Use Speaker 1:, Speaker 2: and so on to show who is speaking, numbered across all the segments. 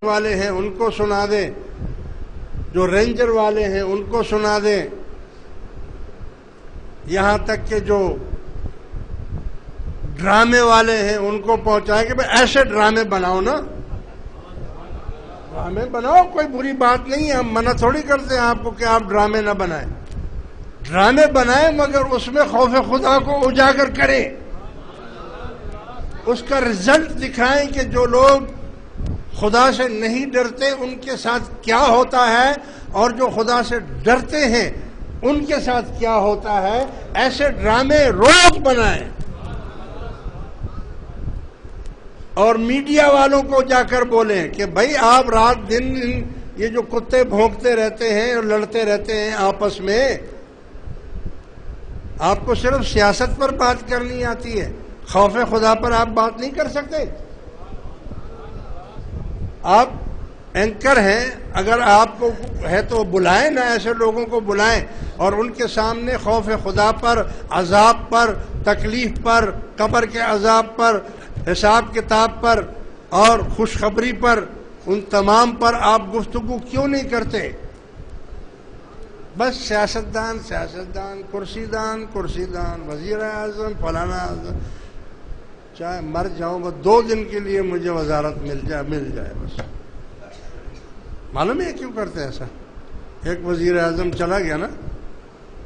Speaker 1: والے ہیں ان کو سنا دیں، جو رینجر والے ہیں ان کو سنا دیں، یہاں تک کہ جو ڈرامے والے ہیں ان کو پہنچائیں کہ بھئی ایسے ڈرامے بناؤ نا، ڈرامے بناؤ، کوئی بری بات نہیں ہے، ہم منع تھوڑی کرتے ہیں آپ کو کہ آپ ڈرامے نہ بنائیں، ڈرامے بنائیں مگر اس میں خوف خدا کو اجاگر کریں، اس کا رزلٹ دکھائیں کہ جو لوگ خدا سے نہیں ڈرتے ان کے ساتھ کیا ہوتا ہے اور جو خدا سے ڈرتے ہیں ان کے ساتھ کیا ہوتا ہے۔ ایسے ڈرامے روز بنائیں، اور میڈیا والوں کو جا کر بولیں کہ بھائی آپ رات دن یہ جو کتے بھونکتے رہتے ہیں اور لڑتے رہتے ہیں آپس میں، آپ کو صرف سیاست پر بات کرنی آتی ہے، خوف خدا پر آپ بات نہیں کر سکتے؟ آپ اینکر ہیں، اگر آپ کو ہے تو بلائیں نا، ایسے لوگوں کو بلائیں اور ان کے سامنے خوف خدا پر، عذاب پر، تکلیف پر، قبر کے عذاب پر، حساب کتاب پر اور خوشخبری پر، ان تمام پر آپ گفتگو کیوں نہیں کرتے؟ بس سیاستدان سیاستدان، کرسی دان، وزیر اعظم، فلانا، چاہے مر جاؤں بس 2 دن کے لیے مجھے وزارت مل جائے بس۔ معلوم ہے کیوں کرتے ہیں ایسا؟ ایک وزیر اعظم چلا گیا نا،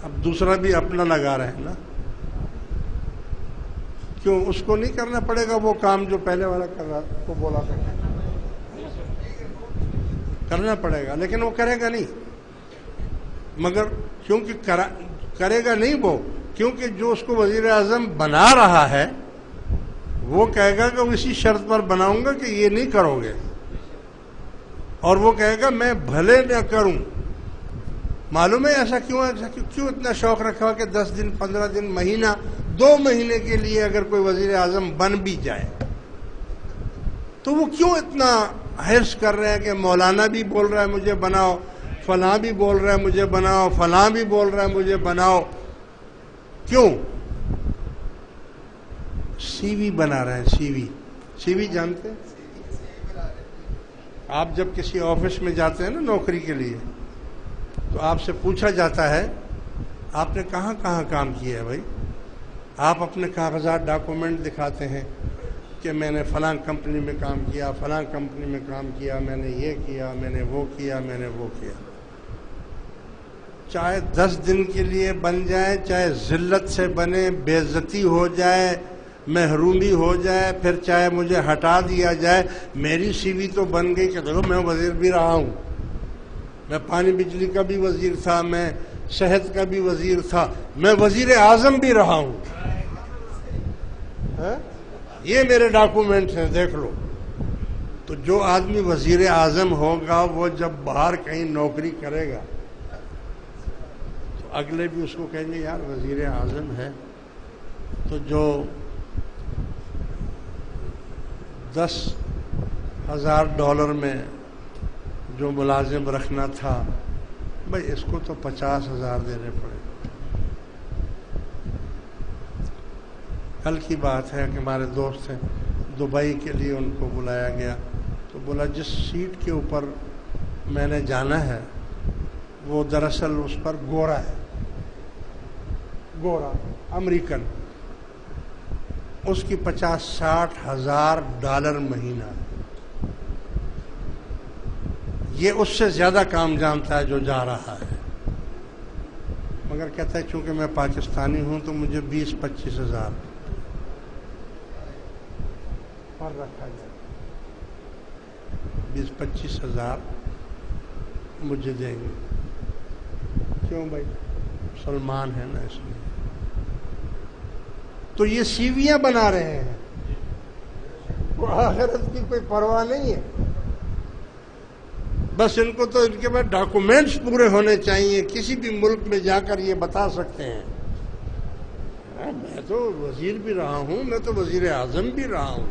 Speaker 1: اب دوسرا بھی اپنا لگا رہے ہیں نا، کیوں اس کو نہیں کرنا پڑے گا وہ کام جو پہلے والا کر رہا کو بولا کرنا پڑے گا، لیکن وہ کرے گا نہیں، مگر کیونکہ کرے گا نہیں وہ، کیونکہ جو اس کو وزیر اعظم بنا رہا ہے وہ کہے گا کہ اسی شرط پر بناؤں گا کہ یہ نہیں کرو گے، اور وہ کہے گا میں بھلے نہ کروں۔ معلوم ہے ایسا کیوں ہے؟ کیوں اتنا شوق رکھا کہ 10 دن 15 دن مہینہ 2 مہینے کے لیے اگر کوئی وزیر اعظم بن بھی جائے تو وہ کیوں اتنا حرص کر رہے ہیں کہ مولانا بھی بول رہا ہے مجھے بناؤ، فلاں بھی بول رہا ہے مجھے بناؤ، فلاں بھی بول رہا ہے مجھے بناؤ؟ کیوں؟ سی وی بنا رہے ہیں، سی وی جانتے ہیں؟ آپ جب کسی آفس میں جاتے ہیں نا نوکری کے لیے تو آپ سے پوچھا جاتا ہے آپ نے کہاں کہاں کام کیا ہے بھائی، آپ اپنے کاغذات ڈاکومنٹ دکھاتے ہیں کہ میں نے فلاں کمپنی میں کام کیا، فلاں کمپنی میں کام کیا، میں نے یہ کیا، میں نے وہ کیا، میں نے وہ کیا۔ چاہے 10 دن کے لیے بن جائے، چاہے ذلت سے بنے، بے عزتی ہو جائے، محرومی ہو جائے، پھر چاہے مجھے ہٹا دیا جائے، میری سی وی تو بن گئی کہ دیکھو میں وزیر بھی رہا ہوں، میں پانی بجلی کا بھی وزیر تھا، میں صحت کا بھی وزیر تھا، میں وزیر اعظم بھی رہا ہوں، یہ میرے ڈاکومنٹس ہیں دیکھ لو۔ تو جو آدمی وزیر اعظم ہوگا وہ جب باہر کہیں نوکری کرے گا تو اگلے بھی اس کو کہیں گے یار وزیر اعظم ہے، تو جو $10,000 میں جو ملازم رکھنا تھا بھائی اس کو تو 50,000 دینے پڑے۔ کل کی بات ہے کہ ہمارے دوست ہیں دبئی کے لیے، ان کو بلایا گیا تو بولا جس سیٹ کے اوپر میں نے جانا ہے وہ دراصل اس پر گورا ہے، گورا امریکن، اس کی $50,000-60,000 مہینہ ہے۔ یہ اس سے زیادہ کام جانتا ہے جو جا رہا ہے، مگر کہتا ہے چونکہ میں پاکستانی ہوں تو مجھے 20-25,000 پر رکھا جائے، 20-25,000 مجھے دیں گے۔ کیوں بھائی؟ مسلمان ہے نا اس لیے۔ تو یہ سیویاں بنا رہے ہیں، وہ آخرت کی کوئی پرواہ نہیں ہے، بس ان کو تو ان کے بعد ڈاکومنٹس پورے ہونے چاہیے، کسی بھی ملک میں جا کر یہ بتا سکتے ہیں میں تو وزیر بھی رہا ہوں، میں تو وزیر اعظم بھی رہا ہوں۔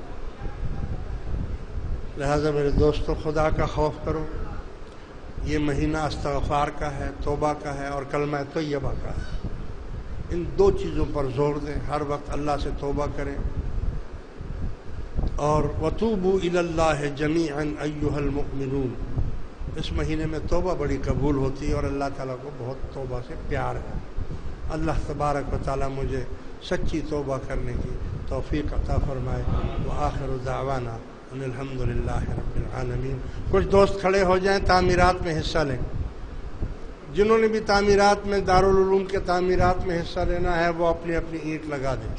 Speaker 1: لہٰذا میرے دوستو خدا کا خوف کرو، یہ مہینہ استغفار کا ہے، توبہ کا ہے اور کلمہ طیبہ کا ہے۔ ان 2 چیزوں پر زور دیں، ہر وقت اللہ سے توبہ کریں اور وَتُوبُوا إِلَى اللَّهِ جَمِيعًا أَيُّهَا الْمُؤْمِنُونَ، اس مہینے میں توبہ بڑی قبول ہوتی ہے اور اللہ تعالیٰ کو بہت توبہ سے پیار ہے۔ اللہ تبارک و تعالیٰ مجھے سچی توبہ کرنے کی توفیق عطا فرمائے۔ وآخر دعوانا ان الحمد للہ رب العالمین۔ کچھ دوست کھڑے ہو جائیں، تعمیرات میں حصہ لیں۔ جنہوں نے بھی تعمیرات میں، دارالعلوم کے تعمیرات میں حصہ لینا ہے، وہ اپنی اپنی اینٹ لگا دیں۔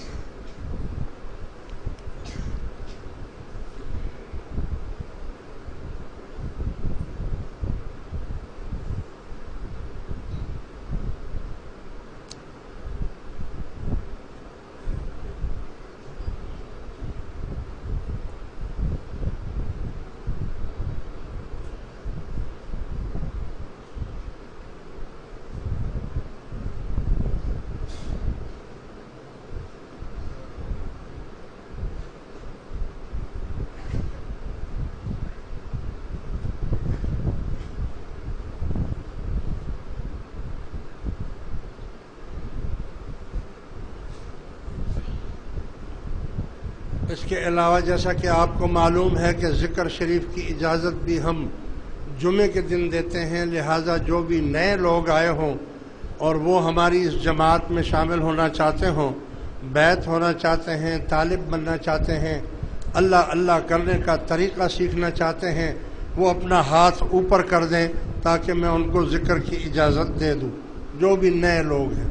Speaker 1: اس کے علاوہ جیسا کہ آپ کو معلوم ہے کہ ذکر شریف کی اجازت بھی ہم جمعے کے دن دیتے ہیں، لہٰذا جو بھی نئے لوگ آئے ہوں اور وہ ہماری اس جماعت میں شامل ہونا چاہتے ہوں، بیعت ہونا چاہتے ہیں، طالب بننا چاہتے ہیں، اللہ اللہ کرنے کا طریقہ سیکھنا چاہتے ہیں، وہ اپنا ہاتھ اوپر کر دیں تاکہ میں ان کو ذکر کی اجازت دے دوں، جو بھی نئے لوگ ہیں۔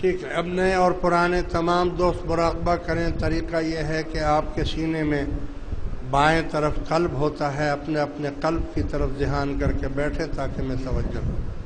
Speaker 1: ٹھیک ہے، اب نئے اور پرانے تمام دوست مراقبہ کریں۔ طریقہ یہ ہے کہ آپ کے سینے میں بائیں طرف قلب ہوتا ہے، اپنے اپنے قلب کی طرف ذہان کر کے بیٹھے تاکہ میں توجہ کروں۔